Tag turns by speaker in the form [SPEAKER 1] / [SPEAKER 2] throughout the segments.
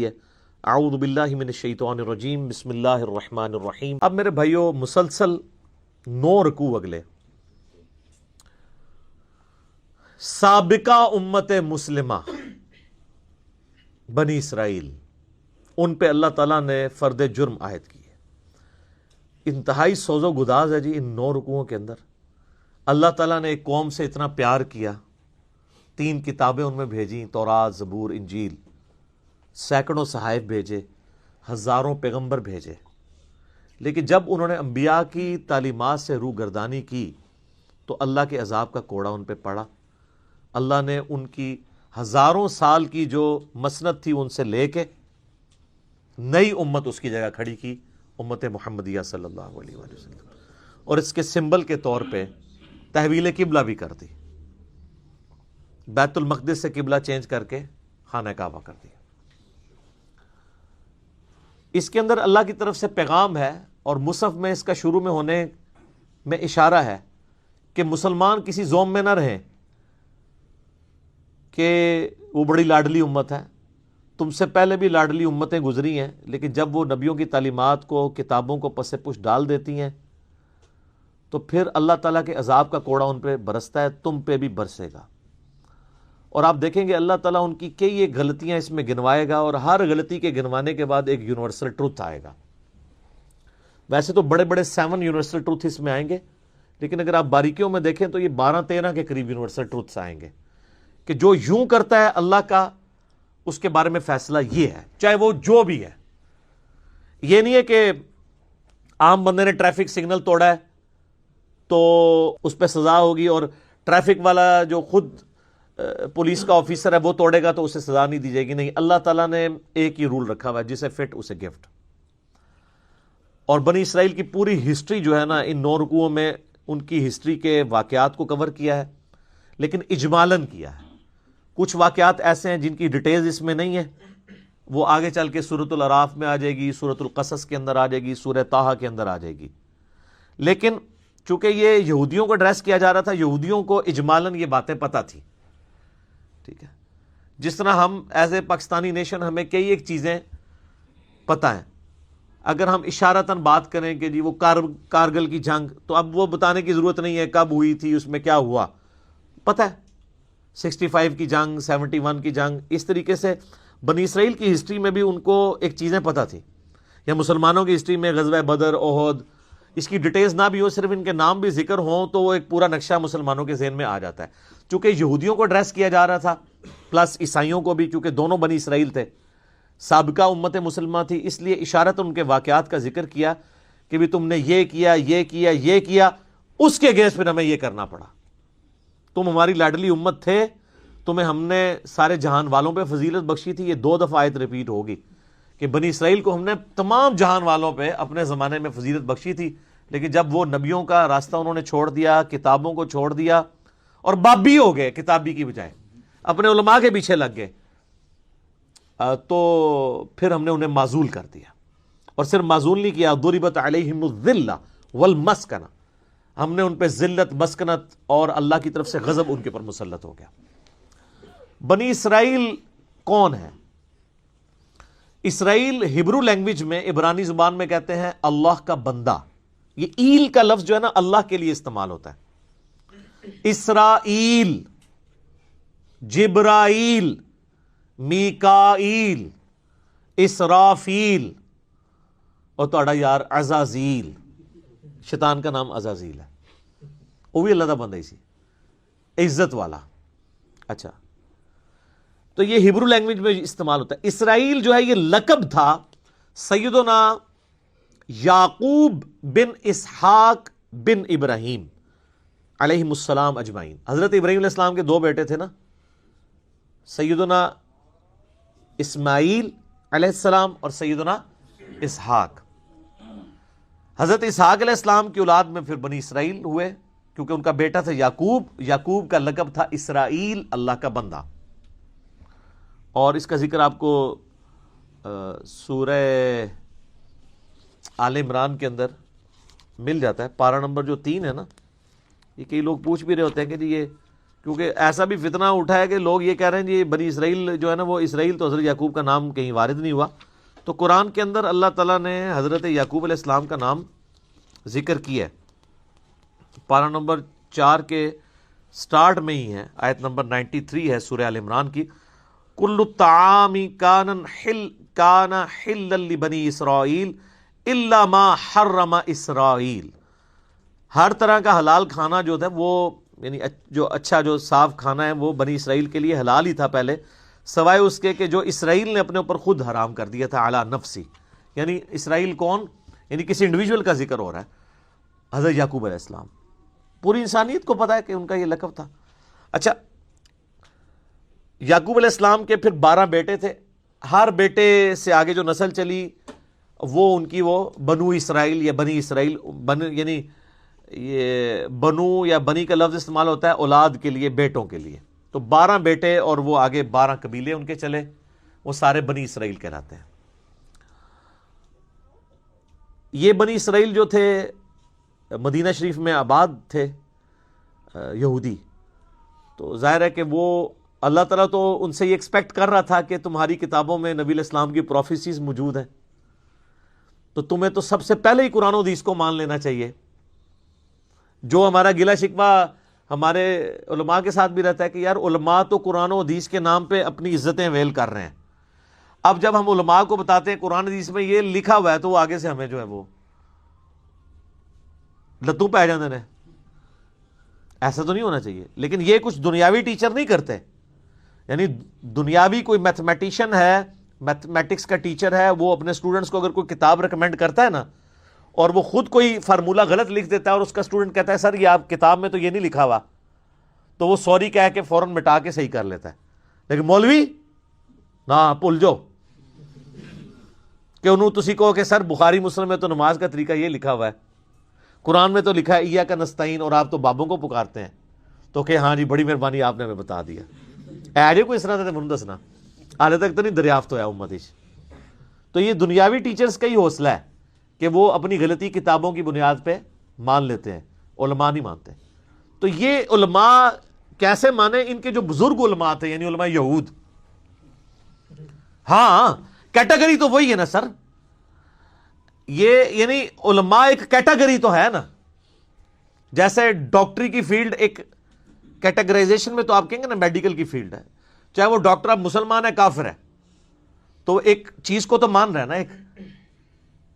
[SPEAKER 1] اعوذ باللہ من الشیطان الرجیم بسم اللہ الرحمن الرحیم۔ اب میرے بھائیو مسلسل 9 رکوع اگلے سابقہ امت مسلمہ بنی اسرائیل، ان پہ اللہ تعالیٰ نے فرد جرم عائد کی ہے۔ انتہائی سوز و گداز ہے جی ان 9 رکوعوں کے اندر۔ اللہ تعالیٰ نے ایک قوم سے اتنا پیار کیا، 3 کتابیں ان میں بھیجیں، تورات، زبور، انجیل، سینکڑوں صحائف بھیجے، ہزاروں پیغمبر بھیجے، لیکن جب انہوں نے انبیاء کی تعلیمات سے روگردانی کی تو اللہ کے عذاب کا کوڑا ان پہ پڑا۔ اللہ نے ان کی ہزاروں سال کی جو مسند تھی ان سے لے کے نئی امت اس کی جگہ کھڑی کی، امت محمدیہ صلی اللہ علیہ وآلہ وسلم، اور اس کے سمبل کے طور پہ تحویل قبلہ بھی کر دی، بیت المقدس سے قبلہ چینج کر کے خانہ کعبہ کر دیا۔ اس کے اندر اللہ کی طرف سے پیغام ہے، اور مصحف میں اس کا شروع میں ہونے میں اشارہ ہے کہ مسلمان کسی زوم میں نہ رہیں کہ وہ بڑی لاڈلی امت ہے۔ تم سے پہلے بھی لاڈلی امتیں گزری ہیں، لیکن جب وہ نبیوں کی تعلیمات کو، کتابوں کو پس پش ڈال دیتی ہیں تو پھر اللہ تعالیٰ کے عذاب کا کوڑا ان پہ برستا ہے، تم پہ بھی برسے گا۔ اور آپ دیکھیں گے اللہ تعالیٰ ان کی کئی ایک غلطیاں اس میں گنوائے گا، اور ہر غلطی کے گنوانے کے بعد ایک یونیورسل ٹروتھ آئے گا۔ ویسے تو بڑے بڑے 7 یونیورسل ٹروتھ اس میں آئیں گے، لیکن اگر آپ باریکیوں میں دیکھیں تو یہ 12-13 کے قریب یونیورسل ٹروتھس آئیں گے کہ جو یوں کرتا ہے اللہ کا اس کے بارے میں فیصلہ یہ ہے، چاہے وہ جو بھی ہے۔ یہ نہیں ہے کہ عام بندے نے ٹریفک سگنل توڑا ہے تو اس پہ سزا ہوگی، اور ٹریفک والا جو خود پولیس کا آفیسر ہے وہ توڑے گا تو اسے سزا نہیں دی جائے گی۔ نہیں، اللہ تعالیٰ نے ایک ہی رول رکھا ہوا ہے، جسے فٹ اسے گفٹ۔ اور بنی اسرائیل کی پوری ہسٹری جو ہے نا، ان 9 رکوعوں میں ان کی ہسٹری کے واقعات کو کور کیا ہے، لیکن اجمالاً کیا ہے۔ کچھ واقعات ایسے ہیں جن کی ڈیٹیلز اس میں نہیں ہے، وہ آگے چل کے سورۃ الاعراف میں آ جائے گی، سورۃ القصص کے اندر آ جائے گی، سورہ طٰہٰ کے اندر آ جائے گی۔ لیکن چونکہ یہ یہودیوں کو ایڈریس کیا جا رہا تھا، یہودیوں کو اجمالاً یہ باتیں پتہ تھی، ٹھیک ہے۔ جس طرح ہم ایز اے پاکستانی نیشن ہمیں کئی ایک چیزیں پتہ ہیں، اگر ہم اشارتاً بات کریں کہ جی وہ کارگل کی جنگ، تو اب وہ بتانے کی ضرورت نہیں ہے کب ہوئی تھی، اس میں کیا ہوا، پتہ ہے۔ 65 کی جنگ، 71 کی جنگ، اس طریقے سے بنی اسرائیل کی ہسٹری میں بھی ان کو ایک چیزیں پتہ تھی، یا مسلمانوں کی ہسٹری میں غزوہ بدر، احد، اس کی ڈیٹیلز نہ بھی ہو، صرف ان کے نام بھی ذکر ہوں تو وہ ایک پورا نقشہ مسلمانوں کے ذہن میں آ جاتا ہے۔ چونکہ یہودیوں کو ایڈریس کیا جا رہا تھا پلس عیسائیوں کو بھی، چونکہ دونوں بنی اسرائیل تھے، سابقہ امت مسلمہ تھی، اس لیے اشارت ان کے واقعات کا ذکر کیا کہ بھی تم نے یہ کیا، یہ کیا، یہ کیا، اس کے گیس پہ ہمیں یہ کرنا پڑا۔ تم ہماری لاڈلی امت تھے، تمہیں ہم نے سارے جہان والوں پہ فضیلت بخشی تھی۔ یہ 2 دفعہ آیت ریپیٹ ہوگی کہ بنی اسرائیل کو ہم نے تمام جہان والوں پہ اپنے زمانے میں فضیلت بخشی تھی، لیکن جب وہ نبیوں کا راستہ انہوں نے چھوڑ دیا، کتابوں کو چھوڑ دیا، اور بابی ہو گئے کتابی کی بجائے، اپنے علماء کے پیچھے لگ گئے، تو پھر ہم نے انہیں معزول کر دیا۔ اور صرف معزول نہیں کیا، ضربت علیہم الذلہ والمسکنہ، ہم نے ان پہ ذلت، مسکنت اور اللہ کی طرف سے غضب ان کے پر مسلط ہو گیا۔ بنی اسرائیل کون ہے؟ اسرائیل ہبرو لینگویج میں، عبرانی زبان میں کہتے ہیں اللہ کا بندہ۔ یہ ایل کا لفظ جو ہے نا اللہ کے لیے استعمال ہوتا ہے۔ اسرائیل، جبرائیل، میکائیل، اسرافیل، اور تہاڈا یار عزازیل، شیطان کا نام عزازیل ہے، وہ بھی اللہ دا بندہ ہی سی، عزت والا۔ اچھا، تو یہ ہبرو لینگویج میں استعمال ہوتا ہے۔ اسرائیل جو ہے یہ لقب تھا سیدنا یعقوب بن اسحاق بن ابراہیم علیہ السلام اجمعین۔ حضرت ابراہیم علیہ السلام کے 2 بیٹے تھے نا، سیدنا اسماعیل علیہ السلام اور سیدنا اسحاق۔ حضرت اسحاق علیہ السلام کی اولاد میں پھر بنی اسرائیل ہوئے، کیونکہ ان کا بیٹا تھا یعقوب۔ یعقوب کا لقب تھا اسرائیل، اللہ کا بندہ۔ اور اس کا ذکر آپ کو سورہ آل عمران کے اندر مل جاتا ہے، پارہ نمبر جو 3 ہے نا۔ یہ کئی لوگ پوچھ بھی رہے ہوتے ہیں کہ جی یہ کیونکہ ایسا بھی فتنہ اٹھا ہے کہ لوگ یہ کہہ رہے ہیں جی بنی اسرائیل جو ہے نا وہ اسرائیل تو حضرت یعقوب کا نام کہیں وارد نہیں ہوا. تو قرآن کے اندر اللہ تعالیٰ نے حضرت یعقوب علیہ السلام کا نام ذکر کیا ہے. پارہ نمبر 4 کے سٹارٹ میں ہی ہے, آیت نمبر 93 ہے سورہ آل عمران کی. کل الطعام کان حلا لبنی اسرائیل الا ما حرم اسرائیل. ہر طرح کا حلال کھانا جو تھا وہ یعنی جو اچھا جو صاف کھانا ہے وہ بنی اسرائیل کے لیے حلال ہی تھا پہلے, سوائے اس کے کہ جو اسرائیل نے اپنے اوپر خود حرام کر دیا تھا, علی نفسی. یعنی اسرائیل کون؟ یعنی کسی انڈیویجول کا ذکر ہو رہا ہے, حضرت یعقوب علیہ السلام. پوری انسانیت کو پتا ہے کہ ان کا یہ لقب تھا. اچھا, یعقوب علیہ السلام کے پھر 12 بیٹے تھے. ہر بیٹے سے آگے جو نسل چلی وہ ان کی وہ بنو اسرائیل یا بنی اسرائیل, یعنی یہ بنو یا بنی کا لفظ استعمال ہوتا ہے اولاد کے لیے, بیٹوں کے لیے. تو 12 بیٹے اور وہ آگے 12 قبیلے ان کے چلے, وہ سارے بنی اسرائیل کہلاتے ہیں. یہ بنی اسرائیل جو تھے مدینہ شریف میں آباد تھے یہودی. تو ظاہر ہے کہ وہ اللہ تعالیٰ تو ان سے یہ ایکسپیکٹ کر رہا تھا کہ تمہاری کتابوں میں نبی علیہ السلام کی پروفیسیز موجود ہیں, تو تمہیں تو سب سے پہلے ہی قرآن و حدیث کو مان لینا چاہیے. جو ہمارا گلہ شکوہ ہمارے علماء کے ساتھ بھی رہتا ہے کہ یار علماء تو قرآن و حدیث کے نام پہ اپنی عزتیں ویل کر رہے ہیں. اب جب ہم علماء کو بتاتے ہیں قرآن حدیث میں یہ لکھا ہوا ہے تو وہ آگے سے ہمیں جو ہے وہ لتوں پہ آ جاندے ہیں. ایسا تو نہیں ہونا چاہیے. لیکن یہ کچھ دنیاوی ٹیچر نہیں کرتے, یعنی دنیاوی کوئی میتھمیٹیشین ہے, میتھمیٹکس کا ٹیچر ہے, وہ اپنے اسٹوڈنٹس کو اگر کوئی کتاب ریکمینڈ کرتا ہے نا اور وہ خود کوئی فارمولہ غلط لکھ دیتا ہے اور اس کا اسٹوڈنٹ کہتا ہے سر یہ آپ کتاب میں تو یہ نہیں لکھا ہوا, تو وہ سوری کہہ کے فوراً مٹا کے صحیح کر لیتا ہے. لیکن مولوی نہ بھول جاؤ کہ انہوں تسی کہو کہ سر بخاری مسلم میں تو نماز کا طریقہ یہ لکھا ہوا ہے, قرآن میں تو لکھا ہے ایاک نستعین اور آپ تو بابوں کو پکارتے ہیں, تو کہ ہاں جی بڑی مہربانی آپ نے ہمیں بتا دیا. ایجے کوئی اس طرح سے من دسنا حالے تک تو نہیں دریافت ہوا امت. تو یہ دنیاوی ٹیچرز کا ہی حوصلہ ہے کہ وہ اپنی غلطی کتابوں کی بنیاد پہ مان لیتے ہیں, علماء نہیں مانتے. تو یہ علماء کیسے مانے؟ ان کے جو بزرگ علماء تھے یعنی علماء یہود. ہاں کیٹیگری تو وہی ہے نا سر, یہ یعنی علماء ایک کیٹیگری تو ہے نا. جیسے ڈاکٹری کی فیلڈ ایک کیٹیگرائزیشن میں تو آپ کہیں گے نا میڈیکل کی فیلڈ ہے, چاہے وہ ڈاکٹر اب مسلمان ہے کافر ہے تو ایک چیز کو تو مان رہا ہے نا ایک.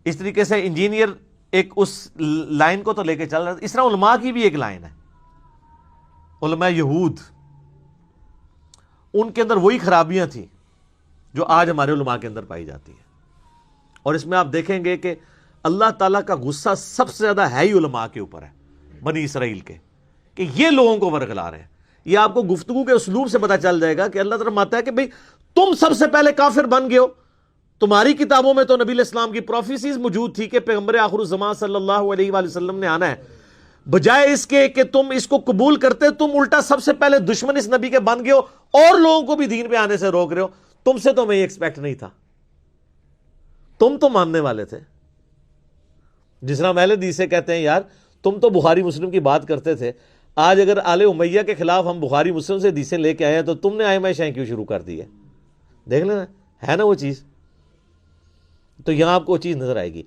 [SPEAKER 1] اس طریقے سے انجینئر ایک اس لائن کو تو لے کے چل رہا ہے. اس طرح علماء کی بھی ایک لائن ہے. علماء یہود ان کے اندر وہی خرابیاں تھیں جو آج ہمارے علماء کے اندر پائی جاتی ہیں. اور اس میں آپ دیکھیں گے کہ اللہ تعالیٰ کا غصہ سب سے زیادہ ہے ہی علماء کے اوپر ہے, بنی اسرائیل کے, کہ یہ لوگوں کو ورگلا رہے ہیں. یہ آپ کو گفتگو کے اسلوب سے پتا چل جائے گا کہ اللہ تعالیٰ فرماتا ہے کہ بھئی تم سب سے پہلے کافر بن گئے ہو. تمہاری کتابوں میں تو نبی علیہ السلام کی پروفیسیز موجود تھی کہ پیغمبر آخر الزمان صلی اللہ علیہ وآلہ وسلم نے آنا ہے. بجائے اس کے کہ تم اس کو قبول کرتے, تم الٹا سب سے پہلے دشمن اس نبی کے بن گئے ہو اور لوگوں کو بھی دین پہ آنے سے روک رہے ہو. تم سے تو میں یہ ایکسپیکٹ نہیں تھا. تم تو ماننے والے تھے. جس طرح اہل حدیث سے کہتے ہیں یار تم تو بخاری مسلم کی بات کرتے تھے, آج اگر آل امیہ کے خلاف ہم بخاری مسلم سے حدیثیں لے کے آئے ہیں تو تم نے ائمہ شیعہ کیوں شروع کر دی ہے؟ دیکھ لینا ہے نا وہ چیز. تو یہاں آپ کو وہ چیز نظر آئے گی.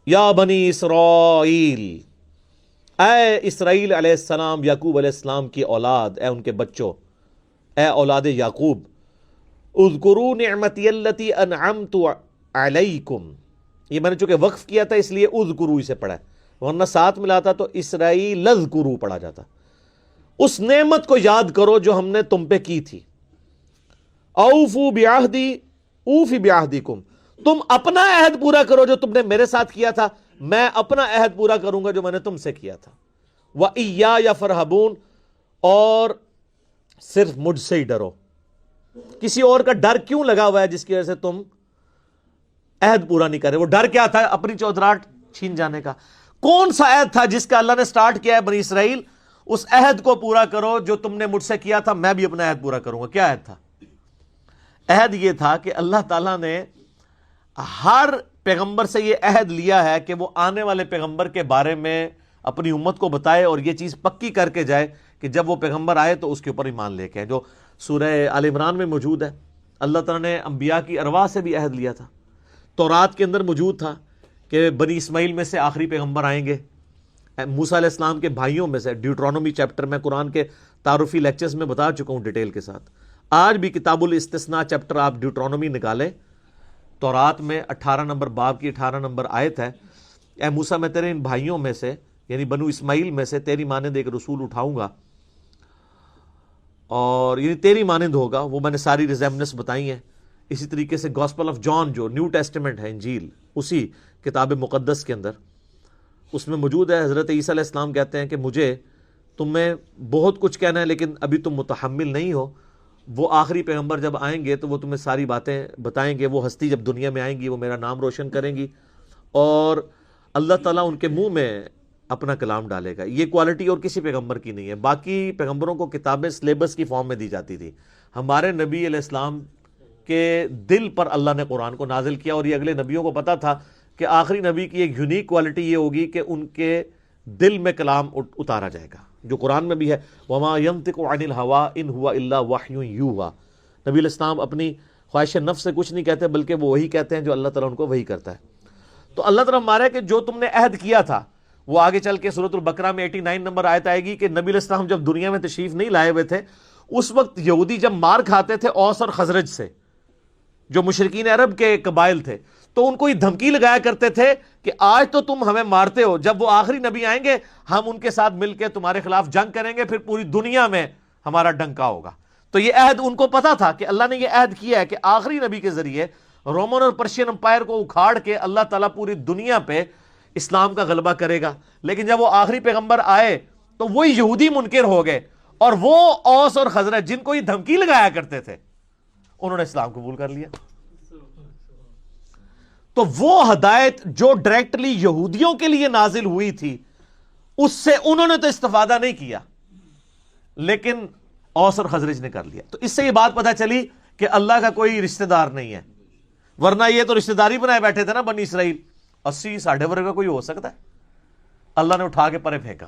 [SPEAKER 1] یا بنی اسرائیل, اے اسرائیل علیہ السلام, یعقوب علیہ السلام کی اولاد, اے ان کے بچوں, اے اولاد یعقوب, اذکروا نعمتی التی انعمت علیکم. یہ میں نے چونکہ وقف کیا تھا اس لیے اذکروا اسے پڑھا ہے, ورنہ ساتھ ملاتا تو اسرائیل اذکروا پڑھا جاتا. اس نعمت کو یاد کرو جو ہم نے تم پہ کی تھی. اوفوا بعہدی اوفی بعہدکم, تم اپنا عہد پورا کرو جو تم نے میرے ساتھ کیا تھا, میں اپنا عہد پورا کروں گا جو میں نے تم سے کیا تھا. وَإِيَّايَ فَارْهَبُونَ, اور صرف مجھ سے ہی ڈرو. کسی اور کا ڈر کیوں لگا ہوا ہے جس کی وجہ سے تم عہد پورا نہیں کر رہے؟ وہ ڈر کیا تھا؟ اپنی چودراہٹ چھین جانے کا. کون سا عہد تھا جس کا اللہ نے سٹارٹ کیا ہے بنی اسرائیل؟ اس عہد کو پورا کرو جو تم نے مجھ سے کیا تھا, میں بھی اپنا عہد پورا کروں گا. کیا عہد تھا؟ عہد یہ تھا کہ اللہ تعالیٰ نے ہر پیغمبر سے یہ عہد لیا ہے کہ وہ آنے والے پیغمبر کے بارے میں اپنی امت کو بتائے اور یہ چیز پکی کر کے جائے کہ جب وہ پیغمبر آئے تو اس کے اوپر ایمان لے کے آئے، جو سورہ آل عمران میں موجود ہے۔ اللہ تعالیٰ نے انبیاء کی ارواح سے بھی عہد لیا تھا، تورات کے اندر موجود تھا کہ بنی اسماعیل میں سے آخری پیغمبر آئیں گے، موسیٰ علیہ السلام کے بھائیوں میں سے۔ ڈیوٹرانومی چیپٹر میں قرآن کے تعارفی لیکچرز میں بتا چکا ہوں ڈیٹیل کے ساتھ۔ آج بھی کتاب الاستثناء چیپٹر آپ ڈیوٹرانومی نکالیں، تورات میں 18 نمبر باب کی 18 نمبر آیت ہے، اے موسیٰ میں تیرے ان بھائیوں میں سے یعنی بنو اسماعیل میں سے تیری مانند ایک رسول اٹھاؤں گا، اور یعنی تیری مانند ہوگا۔ وہ میں نے ساری ریزیمنس بتائی ہیں۔ اسی طریقے سے گاسپل آف جان جو نیو ٹیسٹمنٹ ہے، انجیل، اسی کتاب مقدس کے اندر اس میں موجود ہے، حضرت عیسیٰ علیہ السلام کہتے ہیں کہ مجھے تم میں بہت کچھ کہنا ہے لیکن ابھی تم متحمل نہیں ہو، وہ آخری پیغمبر جب آئیں گے تو وہ تمہیں ساری باتیں بتائیں گے، وہ ہستی جب دنیا میں آئیں گی وہ میرا نام روشن کریں گی اور اللہ تعالیٰ ان کے منہ میں اپنا کلام ڈالے گا۔ یہ کوالٹی اور کسی پیغمبر کی نہیں ہے۔ باقی پیغمبروں کو کتابیں سلیبس کی فارم میں دی جاتی تھی، ہمارے نبی علیہ السلام کے دل پر اللہ نے قرآن کو نازل کیا، اور یہ اگلے نبیوں کو پتا تھا کہ آخری نبی کی ایک یونیک کوالٹی یہ ہوگی کہ ان کے دل میں کلام اتارا جائے گا، جو قرآن میں بھی ہے، وَمَا يَنطِقُ عَنِ الْهَوَىٰ إِنْ هُوَ إِلَّا وَحْيٌ يُوحَىٰ۔ نبی علیہ السلام اپنی خواہش نفس سے کچھ نہیں کہتے بلکہ وہ وہی کہتے ہیں جو اللہ تعالیٰ ان کو وہی کرتا ہے۔ تو اللہ تعالیٰ ہمارا ہے کہ جو تم نے عہد کیا تھا، وہ آگے چل کے سورۃ البقرہ میں 89 نمبر آیت آئے گی کہ نبی علیہ السلام جب دنیا میں تشریف نہیں لائے ہوئے تھے، اس وقت یہودی جب مار کھاتے تھے اوس اور خزرج سے، جو مشرکین عرب کے قبائل تھے، تو ان کو یہ دھمکی لگایا کرتے تھے کہ آج تو تم ہمیں مارتے ہو، جب وہ آخری نبی آئیں گے ہم ان کے ساتھ مل کے تمہارے خلاف جنگ کریں گے، پھر پوری دنیا میں ہمارا ڈنکا ہوگا۔ تو یہ عہد ان کو پتا تھا کہ اللہ نے یہ عہد کیا ہے کہ آخری نبی کے ذریعے رومن اور پرشین امپائر کو اکھاڑ کے اللہ تعالیٰ پوری دنیا پہ اسلام کا غلبہ کرے گا۔ لیکن جب وہ آخری پیغمبر آئے تو وہی یہودی منکر ہو گئے، اور وہ اوس اور خزرج جن کو یہ دھمکی لگایا کرتے تھے انہوں نے اسلام قبول کر لیا۔ تو وہ ہدایت جو ڈائریکٹلی یہودیوں کے لیے نازل ہوئی تھی اس سے انہوں نے تو استفادہ نہیں کیا، لیکن اوس اور خزرج نے کر لیا۔ تو اس سے یہ بات پتہ چلی کہ اللہ کا کوئی رشتہ دار نہیں ہے، ورنہ یہ تو رشتہ داری بنائے بیٹھے تھے نا بنی اسرائیل، 80 ساڑھے ورگے کا کوئی ہو سکتا ہے؟ اللہ نے اٹھا کے پرے پھینکا۔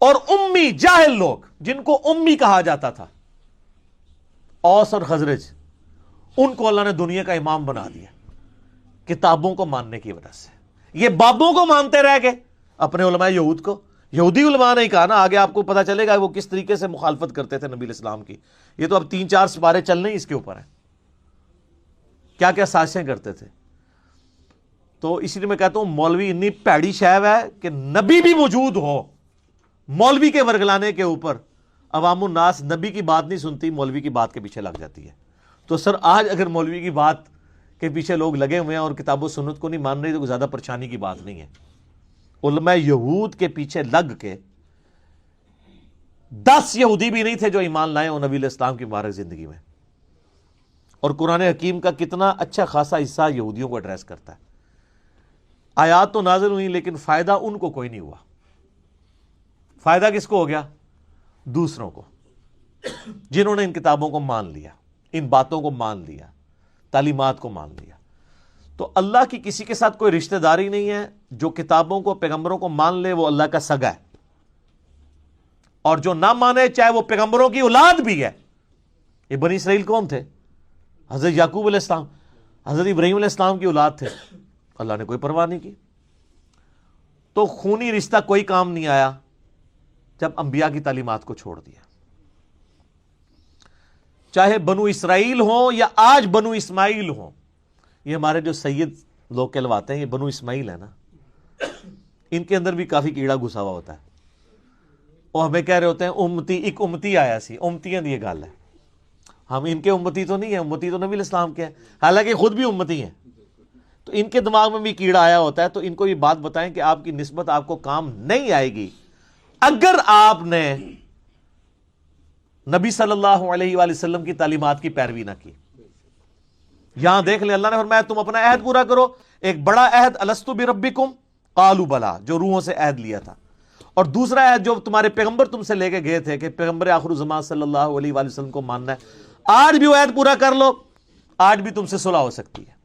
[SPEAKER 1] اور امی جاہل لوگ جن کو امی کہا جاتا تھا، اوس اور خزرج، ان کو اللہ نے دنیا کا امام بنا دیا کتابوں کو ماننے کی وجہ سے۔ یہ بابوں کو مانتے رہ گئے، اپنے علماء یہود کو، یہودی علماء نہیں کہا نا، آگے آپ کو پتا چلے گا وہ کس طریقے سے مخالفت کرتے تھے نبی علیہ السلام کی۔ یہ تو اب 3-4 سپارے چلنے ہی اس کے اوپر ہیں، کیا کیا سازشیں کرتے تھے۔ تو اسی لیے میں کہتا ہوں مولوی اتنی پیڑی شیو ہے کہ نبی بھی موجود ہو، مولوی کے ورگلانے کے اوپر عوام الناس نبی کی بات نہیں سنتی، مولوی کی بات کے پیچھے لگ جاتی ہے۔ تو سر آج اگر مولوی کی بات کے پیچھے لوگ لگے ہوئے ہیں اور کتاب و سنت کو نہیں مان رہے تو زیادہ پریشانی کی بات نہیں ہے۔ علماء یہود کے پیچھے لگ کے 10 یہودی بھی نہیں تھے جو ایمان لائے اور نبی علیہ السلام کی مبارک زندگی میں، اور قرآن حکیم کا کتنا اچھا خاصا حصہ یہودیوں کو ایڈریس کرتا ہے۔ آیات تو نازل ہوئی لیکن فائدہ ان کو کوئی نہیں ہوا۔ فائدہ کس کو ہو گیا؟ دوسروں کو، جنہوں نے ان کتابوں کو مان لیا، ان باتوں کو مان لیا، تعلیمات کو مان لیا۔ تو اللہ کی کسی کے ساتھ کوئی رشتہ داری نہیں ہے، جو کتابوں کو پیغمبروں کو مان لے وہ اللہ کا سگا ہے، اور جو نہ مانے چاہے وہ پیغمبروں کی اولاد بھی ہے۔ یہ بنی اسرائیل کون تھے؟ حضرت یعقوب علیہ السلام، حضرت ابراہیم علیہ السلام کی اولاد تھے، اللہ نے کوئی پرواہ نہیں کی۔ تو خونی رشتہ کوئی کام نہیں آیا جب انبیاء کی تعلیمات کو چھوڑ دیا، چاہے بنو اسرائیل ہوں یا آج بنو اسماعیل ہوں۔ یہ ہمارے جو سید لوگ کہلواتے ہیں یہ بنو اسماعیل ہے نا، ان کے اندر بھی کافی کیڑا گھسا ہوا ہوتا ہے، اور ہمیں کہہ رہے ہوتے ہیں امتی، ایک امتی آیا سی، امتیاں دی یہ گل ہے، ہم ان کے امتی تو نہیں ہیں، امتی تو نبی علیہ السلام کے ہیں، حالانکہ خود بھی امتی ہیں۔ تو ان کے دماغ میں بھی کیڑا آیا ہوتا ہے، تو ان کو یہ بات بتائیں کہ آپ کی نسبت آپ کو کام نہیں آئے گی اگر آپ نے نبی صلی اللہ علیہ وآلہ وسلم کی تعلیمات کی پیروی نہ کی۔ یہاں دیکھ لیں اللہ نے فرمایا تم اپنا عہد پورا کرو، ایک بڑا عہد الستو بربکم قالوا بلا، جو روحوں سے عہد لیا تھا، اور دوسرا عہد جو تمہارے پیغمبر تم سے لے کے گئے تھے کہ پیغمبر آخر الزمان صلی اللہ علیہ وآلہ وسلم کو ماننا ہے۔ آج بھی وہ عہد پورا کر لو، آج بھی تم سے صلح ہو سکتی ہے۔